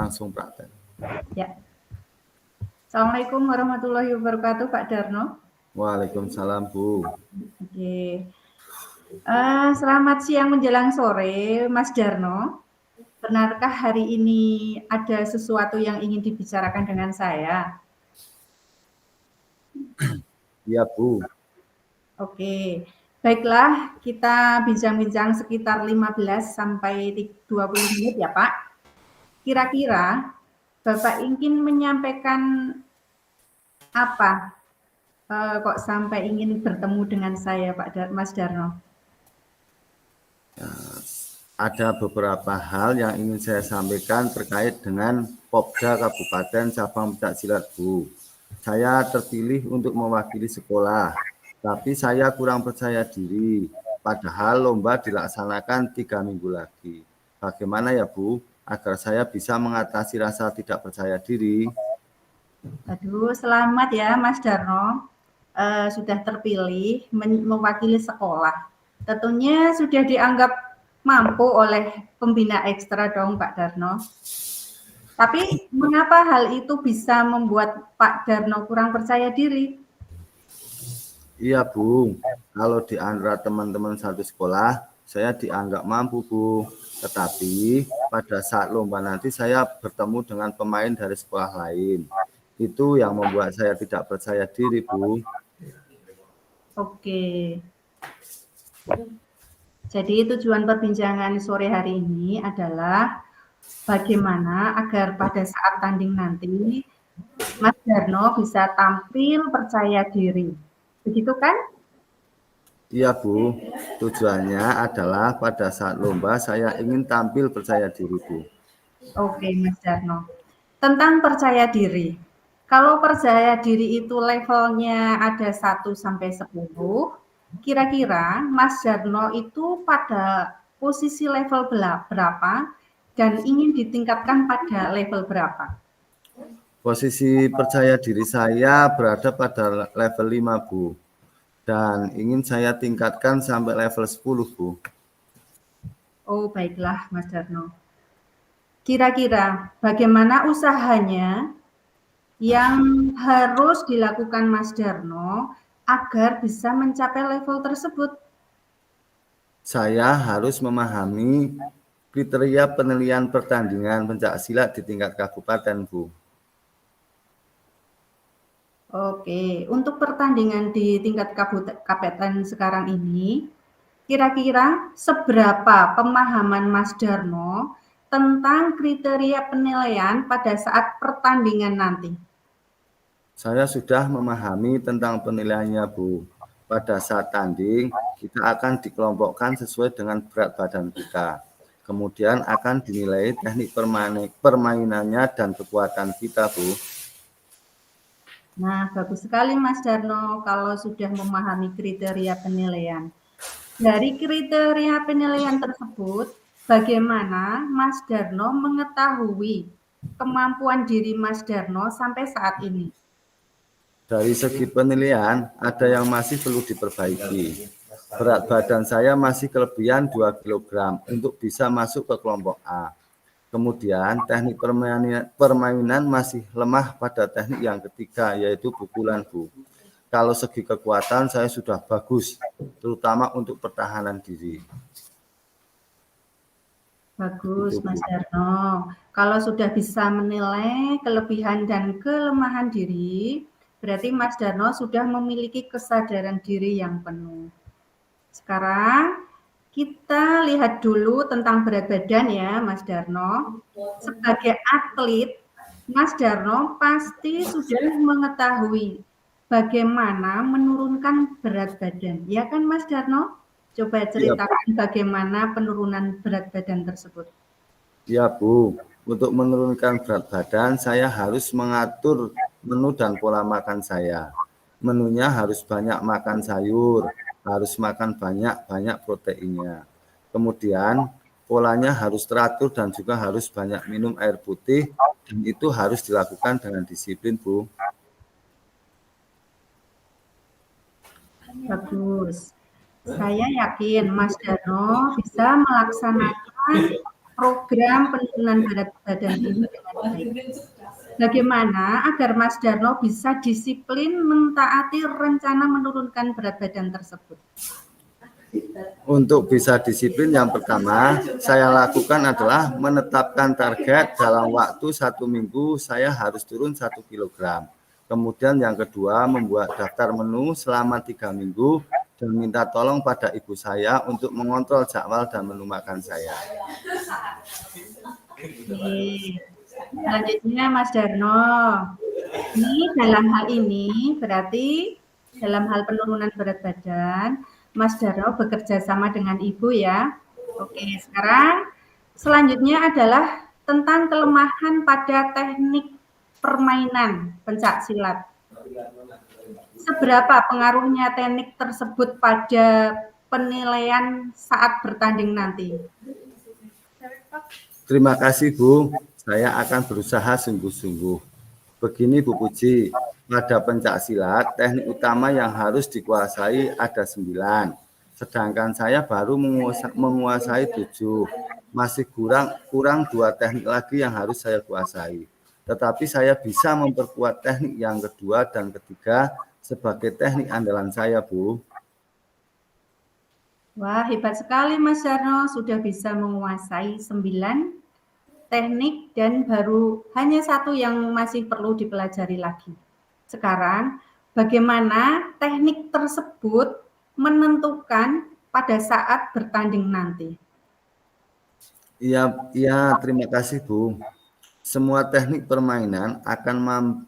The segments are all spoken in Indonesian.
langsung praktek. Ya. Assalamualaikum warahmatullahi wabarakatuh, Pak Darno. Waalaikumsalam, Bu. Oke. Selamat siang menjelang sore, Mas Darno. Benarkah hari ini ada sesuatu yang ingin dibicarakan dengan saya? Iya, Bu. Oke. Baiklah, kita bincang-bincang sekitar 15 sampai 20 menit ya, Pak. Kira-kira Bapak ingin menyampaikan apa? Kok sampai ingin bertemu dengan saya, Mas Darno? Ada beberapa hal yang ingin saya sampaikan terkait dengan Popda Kabupaten Cabang Pencaksilat, Bu. Saya terpilih untuk mewakili sekolah, tapi saya kurang percaya diri. Padahal lomba dilaksanakan 3 minggu lagi. Bagaimana ya, Bu, agar saya bisa mengatasi rasa tidak percaya diri? Aduh, selamat ya Mas Darno. Sudah terpilih mewakili sekolah. Tentunya sudah dianggap mampu oleh pembina ekstra dong Pak Darno. Tapi mengapa hal itu bisa membuat Pak Darno kurang percaya diri? Iya, Bu. Kalau di antara teman-teman satu sekolah, saya dianggap mampu, Bu. Tetapi pada saat lomba nanti saya bertemu dengan pemain dari sekolah lain. Itu yang membuat saya tidak percaya diri, Bu. Oke. Jadi tujuan perbincangan sore hari ini adalah bagaimana agar pada saat tanding nanti Mas Darno bisa tampil percaya diri. Begitu kan? Iya, Bu. Tujuannya adalah pada saat lomba saya ingin tampil percaya diri, Bu. Oke, Mas Darno. Tentang percaya diri. Kalau percaya diri itu levelnya ada 1 sampai 10, kira-kira Mas Darno itu pada posisi level berapa dan ingin ditingkatkan pada level berapa? Posisi percaya diri saya berada pada level 5, Bu. Dan ingin saya tingkatkan sampai level 10, Bu. Oh, baiklah, Mas Darno. Kira-kira bagaimana usahanya yang harus dilakukan Mas Darno agar bisa mencapai level tersebut? Saya harus memahami kriteria penilaian pertandingan pencaksilat di tingkat kabupaten, Bu. Oke, untuk pertandingan di tingkat kabupaten sekarang ini, kira-kira seberapa pemahaman Mas Darno tentang kriteria penilaian pada saat pertandingan nanti? Saya sudah memahami tentang penilaiannya, Bu. Pada saat tanding, kita akan dikelompokkan sesuai dengan berat badan kita. Kemudian akan dinilai teknik permainannya dan kekuatan kita, Bu. Nah, bagus sekali Mas Darno kalau sudah memahami kriteria penilaian. Dari kriteria penilaian tersebut, bagaimana Mas Darno mengetahui kemampuan diri Mas Darno sampai saat ini? Dari segi penilaian, ada yang masih perlu diperbaiki. Berat badan saya masih kelebihan 2 kg untuk bisa masuk ke kelompok A. Kemudian teknik permainan masih lemah pada teknik yang ketiga, yaitu pukulan, Bu. Kalau segi kekuatan saya sudah bagus, terutama untuk pertahanan diri. Bagus, Itu, Bu. Mas Darno. Kalau sudah bisa menilai kelebihan dan kelemahan diri, berarti Mas Darno sudah memiliki kesadaran diri yang penuh. Sekarang kita lihat dulu tentang berat badan ya, Mas Darno. Sebagai atlet, Mas Darno pasti sudah mengetahui bagaimana menurunkan berat badan. Ya kan, Mas Darno? Coba Iya, ceritakan bagaimana penurunan berat badan tersebut. ya, Bu. Untuk menurunkan berat badan, saya harus mengatur menu dan pola makan saya. Menunya harus banyak makan sayur, harus makan banyak-banyak proteinnya. Kemudian, polanya harus teratur dan juga harus banyak minum air putih, dan itu harus dilakukan dengan disiplin, Bu. Bagus. Saya yakin Mas Darno bisa melaksanakan program penurunan berat badan ini dengan baik. Bagaimana agar Mas Darno bisa disiplin mentaati rencana menurunkan berat badan tersebut? Untuk bisa disiplin, yang pertama saya lakukan adalah menetapkan target dalam waktu 1 minggu saya harus turun 1 kilogram. Kemudian yang kedua, membuat daftar menu selama 3 minggu dan minta tolong pada ibu saya untuk mengontrol jadwal dan menu makan saya. Oke. Selanjutnya Mas Darno, ini dalam hal ini berarti dalam hal penurunan berat badan, Mas Darno bekerja sama dengan ibu ya. Oke, sekarang selanjutnya adalah tentang kelemahan pada teknik permainan pencak silat. Seberapa pengaruhnya teknik tersebut pada penilaian saat bertanding nanti? Terima kasih Bu, saya akan berusaha sungguh-sungguh. Begini Bu Puji, pada pencak silat teknik utama yang harus dikuasai ada 9, sedangkan saya baru menguasai 7. Masih kurang 2 teknik lagi yang harus saya kuasai. Tetapi saya bisa memperkuat teknik yang kedua dan ketiga sebagai teknik andalan saya, Bu. Wah, hebat sekali Mas Darno, sudah bisa menguasai 9 teknik dan baru hanya 1 yang masih perlu dipelajari lagi. Sekarang, bagaimana teknik tersebut menentukan pada saat bertanding nanti? Iya, terima kasih Bu. Semua teknik permainan akan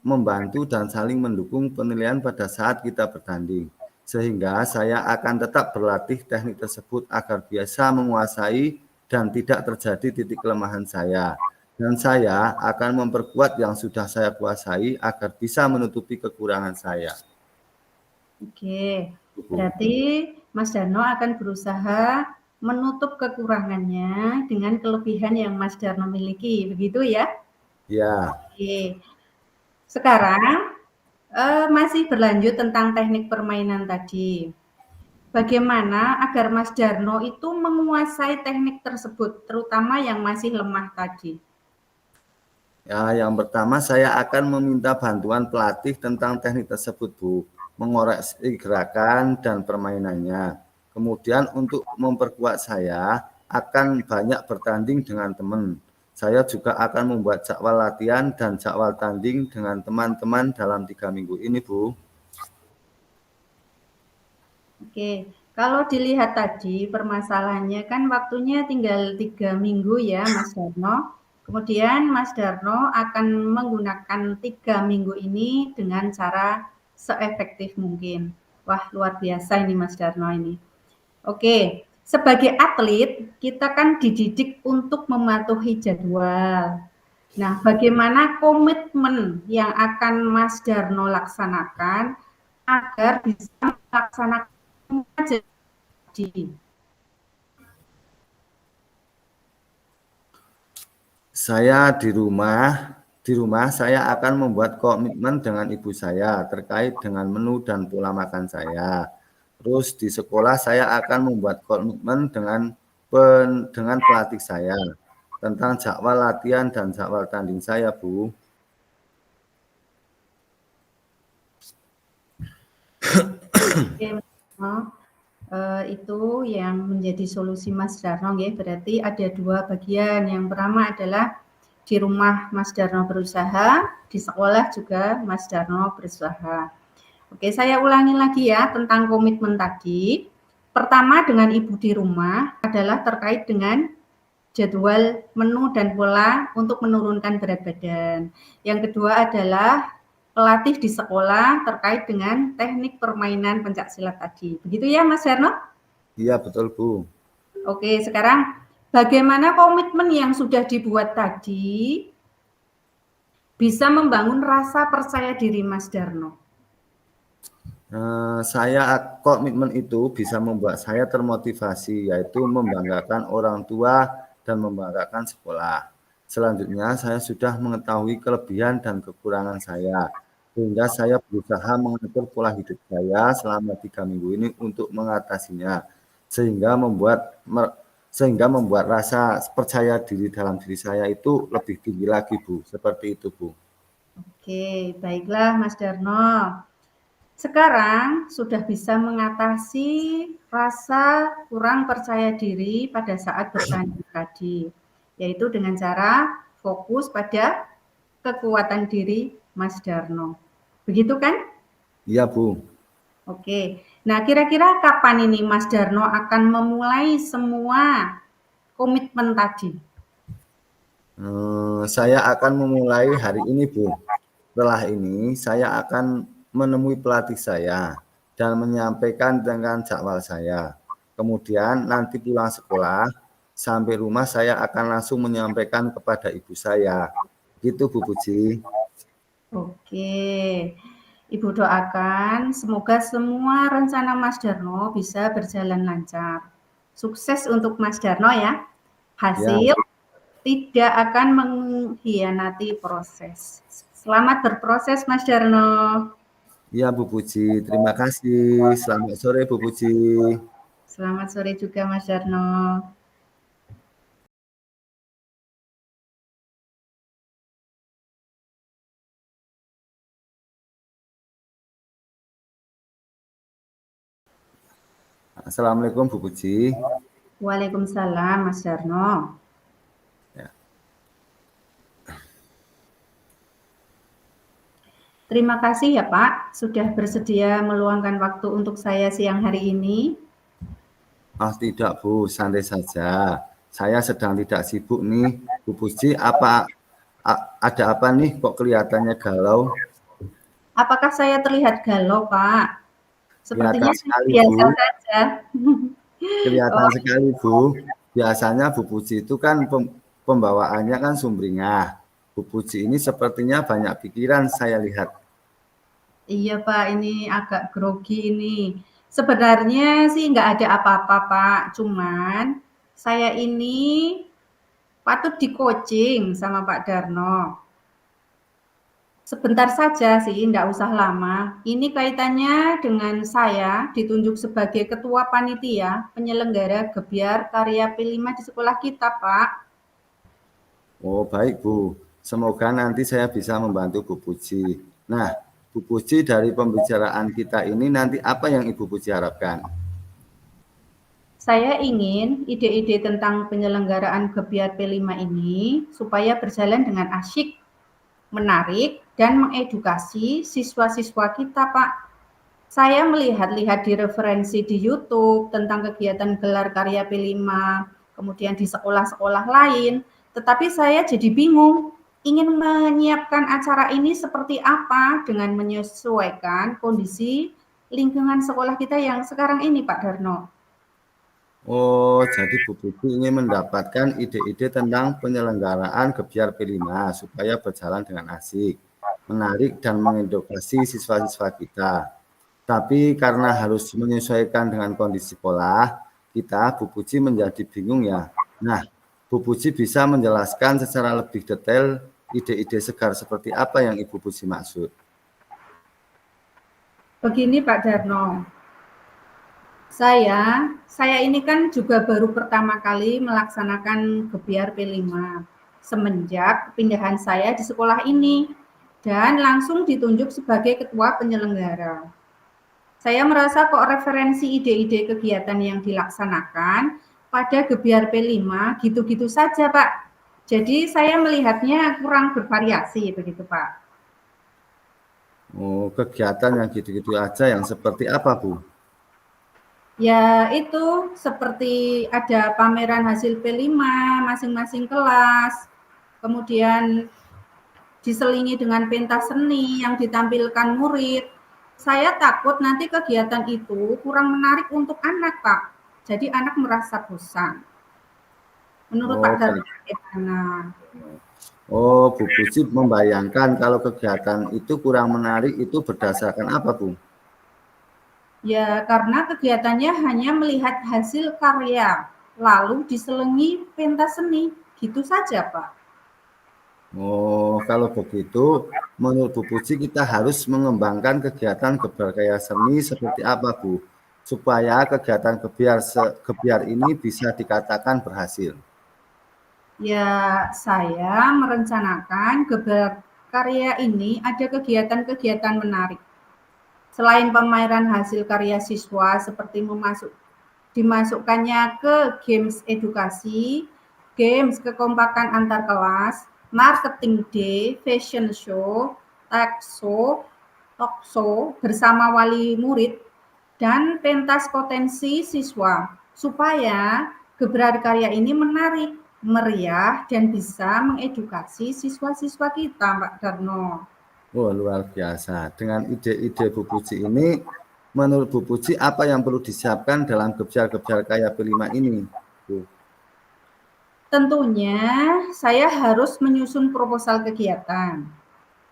membantu dan saling mendukung penilaian pada saat kita bertanding. Sehingga saya akan tetap berlatih teknik tersebut agar biasa menguasai dan tidak terjadi titik kelemahan saya. Dan saya akan memperkuat yang sudah saya kuasai agar bisa menutupi kekurangan saya. Oke, berarti Mas Darno akan berusaha menutup kekurangannya dengan kelebihan yang Mas Darno miliki, begitu ya? Ya. Oke. Sekarang masih berlanjut tentang teknik permainan tadi. Bagaimana agar Mas Darno itu menguasai teknik tersebut, terutama yang masih lemah tadi? Ya, yang pertama saya akan meminta bantuan pelatih tentang teknik tersebut, Bu. Mengoreksi gerakan dan permainannya. Kemudian untuk memperkuat saya, akan banyak bertanding dengan teman. Saya juga akan membuat jadwal latihan dan jadwal tanding dengan teman-teman dalam 3 minggu ini, Bu. Oke, kalau dilihat tadi permasalahannya kan waktunya tinggal 3 minggu ya Mas Darno. Kemudian Mas Darno akan menggunakan 3 minggu ini dengan cara seefektif mungkin. Wah, luar biasa ini Mas Darno ini. Oke, sebagai atlet kita kan dididik untuk mematuhi jadwal. Nah, bagaimana komitmen yang akan Mas Darno laksanakan agar bisa melaksanakan janji? Saya di rumah saya akan membuat komitmen dengan ibu saya terkait dengan menu dan pola makan saya. Terus di sekolah saya akan membuat komitmen dengan pelatih saya tentang jadwal latihan dan jadwal tanding saya, Bu. Itu yang menjadi solusi Mas Darno ya. Berarti ada 2 bagian. Yang pertama adalah di rumah Mas Darno berusaha, di sekolah juga Mas Darno berusaha. Oke, saya ulangi lagi ya tentang komitmen tadi. Pertama dengan ibu di rumah adalah terkait dengan jadwal menu dan pola untuk menurunkan berat badan. Yang kedua adalah pelatih di sekolah terkait dengan teknik permainan pencak silat tadi. Begitu ya Mas Darno? Iya, betul, Bu. Oke, sekarang bagaimana komitmen yang sudah dibuat tadi bisa membangun rasa percaya diri Mas Darno? Komitmen itu bisa membuat saya termotivasi, yaitu membanggakan orang tua dan membanggakan sekolah. Selanjutnya, saya sudah mengetahui kelebihan dan kekurangan saya, sehingga saya berusaha mengatur pola hidup saya selama 3 minggu ini untuk mengatasinya, sehingga sehingga membuat rasa percaya diri dalam diri saya itu lebih tinggi lagi, Bu. Seperti itu, Bu. Oke, baiklah Mas Darno. Sekarang sudah bisa mengatasi rasa kurang percaya diri pada saat bertanding tadi, yaitu dengan cara fokus pada kekuatan diri Mas Darno. Begitu kan? Iya, Bu. Oke. Nah, kira-kira kapan ini Mas Darno akan memulai semua komitmen tadi? Saya akan memulai hari ini, Bu. Setelah ini, saya akan menemui pelatih saya dan menyampaikan dengan jadwal saya. Kemudian nanti pulang sekolah, sampai rumah saya akan langsung menyampaikan kepada ibu saya. Gitu, Bu Puji. Oke. Ibu doakan semoga semua rencana Mas Darno bisa berjalan lancar. Sukses untuk Mas Darno ya. Ya, Hasil tidak akan mengkhianati proses. Selamat berproses Mas Darno. ya Bu Puji. Terima kasih. Selamat sore, Bu Puji. Selamat sore juga Mas Darno. Assalamualaikum, Bu Puji. Waalaikumsalam Mas Darno. Ya. Terima kasih ya Pak, sudah bersedia meluangkan waktu untuk saya siang hari ini. Tidak, Bu. Santai saja. Saya sedang tidak sibuk nih. Bu Puji, ada apa nih kok kelihatannya galau? Apakah saya terlihat galau, Pak? Sepertinya Kelihatan sekali, Bu. biasa saja. Kelihatan Oh, sekali, Bu. Biasanya Bu Puji itu kan pembawaannya kan sumringah. Bu Puji ini sepertinya banyak pikiran saya lihat. iya Pak, ini agak grogi ini. Sebenarnya sih nggak ada apa-apa Pak, cuman saya ini patut di-coaching sama Pak Darno. Sebentar saja sih, nggak usah lama. Ini kaitannya dengan saya ditunjuk sebagai ketua panitia penyelenggara Gebyar Karya P5 di sekolah kita, Pak. Oh, baik, Bu. Semoga nanti saya bisa membantu Bu Puji. Nah, Bu Puji, dari pembicaraan kita ini nanti apa yang Ibu Puji harapkan? Saya ingin ide-ide tentang penyelenggaraan Gebyar P5 ini supaya berjalan dengan asyik, menarik, dan mengedukasi siswa-siswa kita, Pak. Saya melihat-lihat di referensi di YouTube tentang kegiatan gelar karya P5, kemudian di sekolah-sekolah lain, tetapi saya jadi bingung ingin menyiapkan acara ini seperti apa dengan menyesuaikan kondisi lingkungan sekolah kita yang sekarang ini, Pak Darno. Oh, jadi Bu Puji ingin mendapatkan ide-ide tentang penyelenggaraan Gebyar P5 supaya berjalan dengan asik, menarik, dan mengedukasi siswa-siswa kita. Tapi karena harus menyesuaikan dengan kondisi sekolah, kita Bu Puji menjadi bingung ya. Nah, Bu Puji bisa menjelaskan secara lebih detail ide-ide segar seperti apa yang Ibu Puji maksud. Begini Pak Darno, saya ini kan juga baru pertama kali melaksanakan Gebyar P5 semenjak pindahan saya di sekolah ini dan langsung ditunjuk sebagai ketua penyelenggara. Saya merasa kok referensi ide-ide kegiatan yang dilaksanakan pada Gebyar P5 gitu-gitu saja, Pak. Jadi saya melihatnya kurang bervariasi begitu, Pak. Oh, kegiatan yang gitu-gitu aja yang seperti apa, Bu? Ya itu seperti ada pameran hasil P5 masing-masing kelas, kemudian diselingi dengan pentas seni yang ditampilkan murid. Saya takut nanti kegiatan itu kurang menarik untuk anak, Pak. Jadi anak merasa bosan. Menurut Pak Oh, Darmo bagaimana? Oh, Bu Puji membayangkan kalau kegiatan itu kurang menarik itu berdasarkan apa, Bu? Ya, karena kegiatannya hanya melihat hasil karya, lalu diselingi pentas seni. Gitu saja, Pak. Oh, kalau begitu, menurut Bu Puji kita harus mengembangkan kegiatan berkarya seni seperti apa, Bu? supaya kegiatan gebiar ini bisa dikatakan berhasil? Ya, saya merencanakan geber karya ini ada kegiatan-kegiatan menarik. Selain pameran hasil karya siswa seperti dimasukkannya ke games edukasi, games kekompakan antar kelas, marketing day, fashion show, talk show bersama wali murid, dan pentas potensi siswa, supaya geber karya ini menarik, meriah, dan bisa mengedukasi siswa-siswa kita, Pak Darno. Oh, luar biasa. Dengan ide-ide Bu Puji ini, menurut Bu Puji apa yang perlu disiapkan dalam gebiar-gebiar KYP5 ini, Bu? Tentunya saya harus menyusun proposal kegiatan,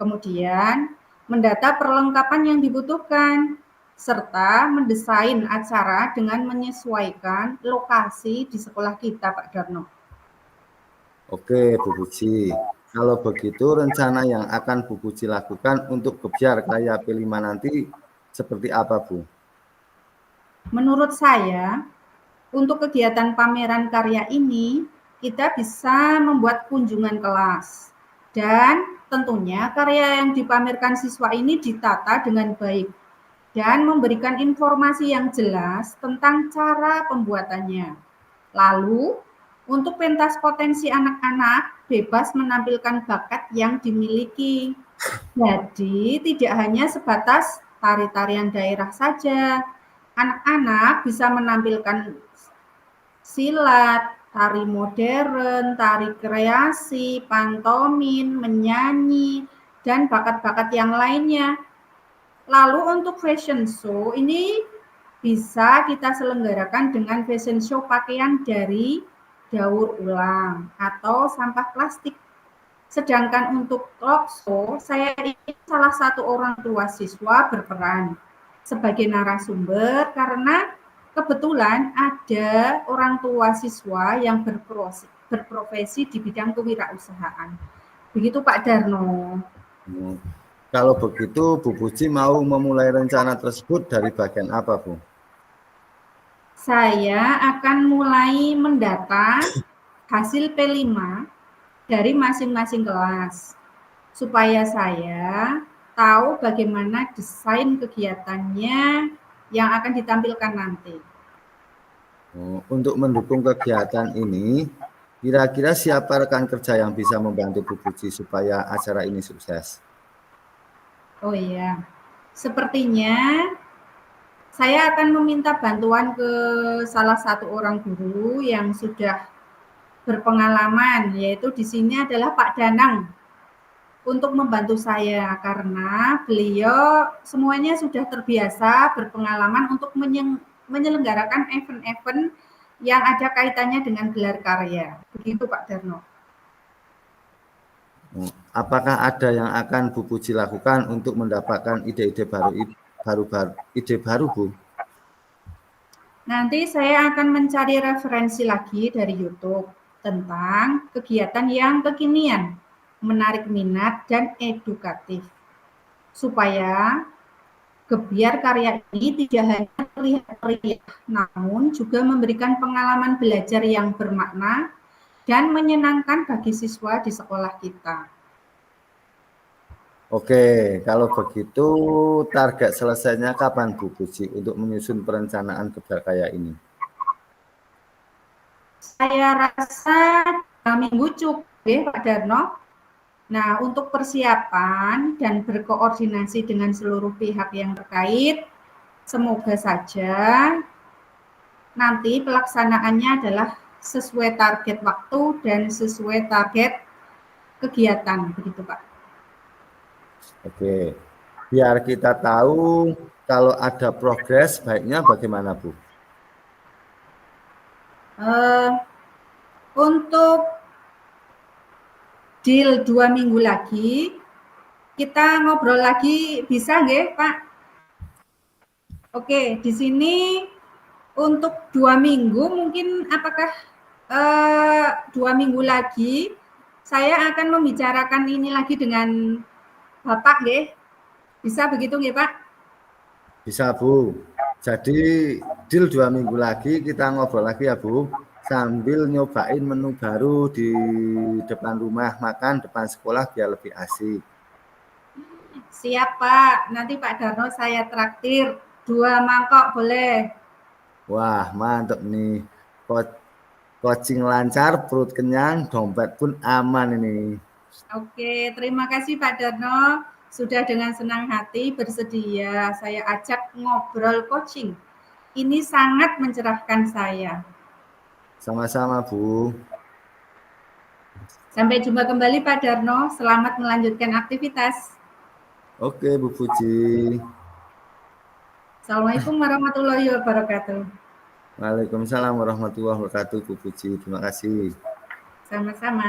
kemudian mendata perlengkapan yang dibutuhkan, serta mendesain acara dengan menyesuaikan lokasi di sekolah kita, Pak Darno. Oke, Bu Puji. Kalau begitu, rencana yang akan Bu Puji lakukan untuk gebiar KYP5 nanti seperti apa, Bu? Menurut saya, untuk kegiatan pameran karya ini, kita bisa membuat kunjungan kelas. Dan tentunya karya yang dipamerkan siswa ini ditata dengan baik dan memberikan informasi yang jelas tentang cara pembuatannya. Lalu, untuk pentas potensi anak-anak bebas menampilkan bakat yang dimiliki. Jadi, tidak hanya sebatas tari-tarian daerah saja. Anak-anak bisa menampilkan silat, tari modern, tari kreasi, pantomin, menyanyi, dan bakat-bakat yang lainnya. Lalu untuk fashion show ini bisa kita selenggarakan dengan fashion show pakaian dari daur ulang atau sampah plastik. Sedangkan untuk talk show, saya ingin salah satu orang tua siswa berperan sebagai narasumber karena kebetulan ada orang tua siswa yang berprofesi di bidang kewirausahaan. Begitu Pak Darno. Kalau begitu, Bu Puji mau memulai rencana tersebut dari bagian apa, Bu? Saya akan mulai mendata hasil P5 dari masing-masing kelas, supaya saya tahu bagaimana desain kegiatannya yang akan ditampilkan nanti. Untuk mendukung kegiatan ini, kira-kira siapa rekan kerja yang bisa membantu Bu Puji supaya acara ini sukses? Oh iya, sepertinya saya akan meminta bantuan ke salah satu orang guru yang sudah berpengalaman, yaitu di sini adalah Pak Danang, untuk membantu saya karena beliau semuanya sudah terbiasa berpengalaman untuk menyelenggarakan event-event yang ada kaitannya dengan gelar karya. Begitu Pak Darno. Apakah ada yang akan Bu Puji lakukan untuk mendapatkan ide-ide baru, Bu? Nanti saya akan mencari referensi lagi dari YouTube tentang kegiatan yang kekinian, menarik minat dan edukatif. Supaya gebiar karya ini tidak hanya terlihat meriah, namun juga memberikan pengalaman belajar yang bermakna dan menyenangkan bagi siswa di sekolah kita. Oke, kalau begitu target selesainya kapan Bu Puji untuk menyusun perencanaan gebiar karya ini? Saya rasa 2 minggu cukup, Pak Darno. Nah, untuk persiapan dan berkoordinasi dengan seluruh pihak yang terkait, semoga saja nanti pelaksanaannya adalah sesuai target waktu dan sesuai target kegiatan, begitu Pak. Oke, biar kita tahu kalau ada progres, baiknya bagaimana, Bu? Untuk deal 2 minggu lagi, kita ngobrol lagi bisa nggih, Pak? Oke, di sini untuk 2 minggu mungkin apakah 2 minggu lagi saya akan membicarakan ini lagi dengan Bapak nggih? Bisa begitu nggih, Pak? Bisa, Bu. Jadi deal 2 minggu lagi kita ngobrol lagi ya Bu, sambil nyobain menu baru di depan rumah, makan depan sekolah biar lebih asik. Siap Pak, nanti Pak Darno saya traktir 2 mangkok boleh. Wah mantap nih, coaching lancar, perut kenyang, dompet pun aman ini. Oke, terima kasih Pak Darno. Sudah dengan senang hati bersedia saya ajak ngobrol coaching. Ini sangat mencerahkan saya. Sama-sama Bu. Sampai jumpa kembali Pak Darno. Selamat melanjutkan aktivitas. Oke Bu Puji. Assalamualaikum warahmatullahi wabarakatuh. Waalaikumsalam warahmatullahi wabarakatuh Bu Puji. Terima kasih. Sama-sama.